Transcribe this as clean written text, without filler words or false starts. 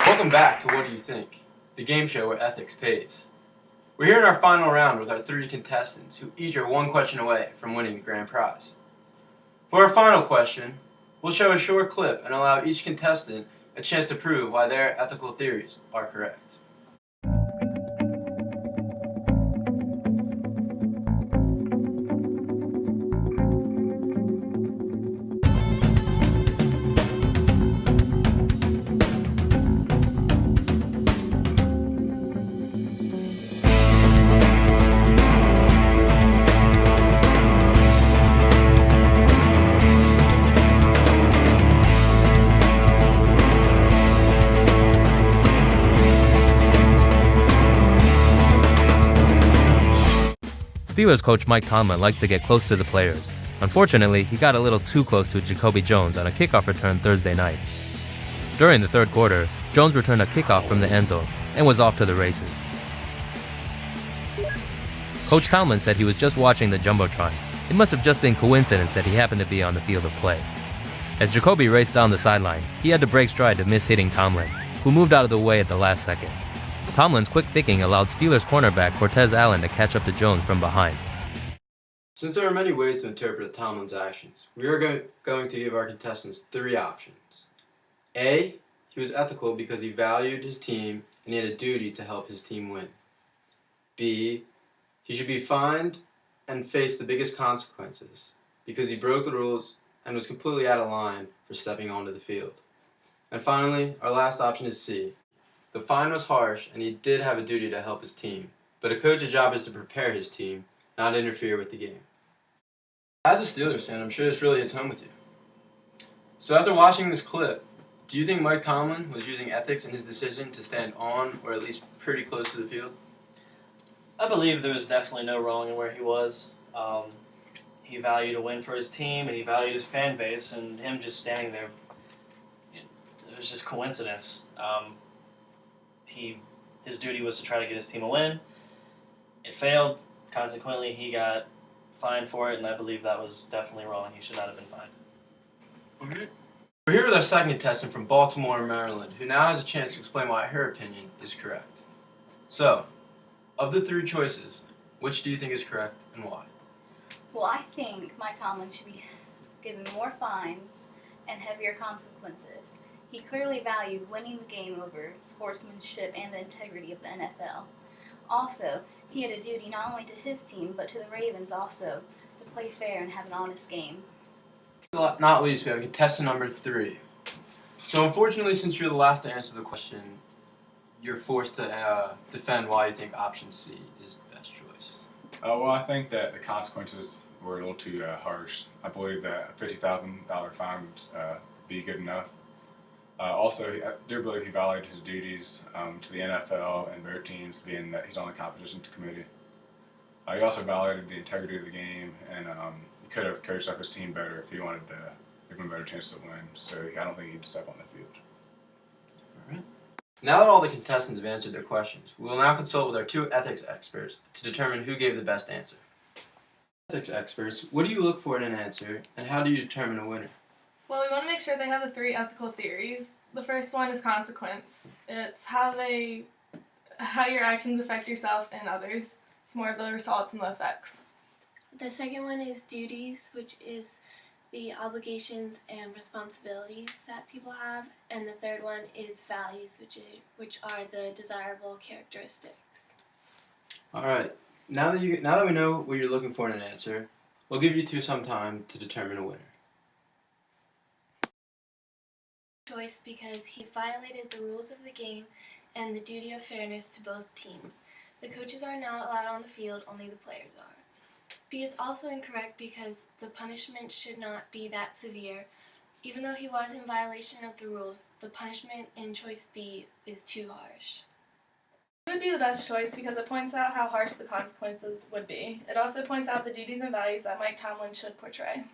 Welcome back to What Do You Think? The game show where ethics pays. We're here in our final round with our 3 contestants who each are one question away from winning the grand prize. For our final question, we'll show a short clip and allow each contestant a chance to prove why their ethical theories are correct. Steelers coach Mike Tomlin likes to get close to the players. Unfortunately, he got a little too close to Jacoby Jones on a kickoff return Thursday night. During the third quarter, Jones returned a kickoff from the end zone and was off to the races. Coach Tomlin said he was just watching the Jumbotron. It must have just been coincidence that he happened to be on the field of play. As Jacoby raced down the sideline, he had to break stride to miss hitting Tomlin, who moved out of the way at the last second. Tomlin's quick thinking allowed Steelers cornerback Cortez Allen to catch up to Jones from behind. Since there are many ways to interpret Tomlin's actions, we are going to give our contestants 3 options. A. He was ethical because he valued his team and he had a duty to help his team win. B. He should be fined and face the biggest consequences because he broke the rules and was completely out of line for stepping onto the field. And finally, our last option is C. The fine was harsh and he did have a duty to help his team, but a coach's job is to prepare his team, not interfere with the game. As a Steelers fan, I'm sure this really hits home with you. So after watching this clip, do you think Mike Tomlin was using ethics in his decision to stand on or at least pretty close to the field? I believe there was definitely no wrong in where he was. He valued a win for his team and he valued his fan base, and him just standing there, it was just coincidence. His duty was to try to get his team a win. It failed. Consequently, he got fined for it, and I believe that was definitely wrong. He should not have been fined. Alright. We're here with our second contestant from Baltimore, Maryland, who now has a chance to explain why her opinion is correct. So, of the 3 choices, which do you think is correct and why? Well, I think Mike Tomlin should be given more fines and heavier consequences. He clearly valued winning the game over sportsmanship and the integrity of the NFL. Also, he had a duty not only to his team, but to the Ravens also, to play fair and have an honest game. Not least, we have contestant number 3. So unfortunately, since you're the last to answer the question, you're forced to defend why you think option C is the best choice. Well, I think that the consequences were a little too harsh. I believe that a $50,000 fine would be good enough. Also, I do believe he violated his duties to the NFL and their teams, being that he's on the competition committee. He also violated the integrity of the game, and he could have coached up his team better if he wanted to give him a better chance to win. So I don't think he'd step on the field. Alright. Now that all the contestants have answered their questions, we will now consult with our 2 ethics experts to determine who gave the best answer. Ethics experts, what do you look for in an answer, and how do you determine a winner? Well, we want to make sure they have the 3 ethical theories. The first one is consequence. It's how your actions affect yourself and others. It's more of the results and the effects. The second one is duties, which is the obligations and responsibilities that people have. And the third one is values, which are the desirable characteristics. Alright, now that we know what you're looking for in an answer, we'll give you 2 some time to determine a winner. Choice because he violated the rules of the game and the duty of fairness to both teams. The coaches are not allowed on the field, only the players are. B is also incorrect because the punishment should not be that severe. Even though he was in violation of the rules, the punishment in choice B is too harsh. It would be the best choice because it points out how harsh the consequences would be. It also points out the duties and values that Mike Tomlin should portray.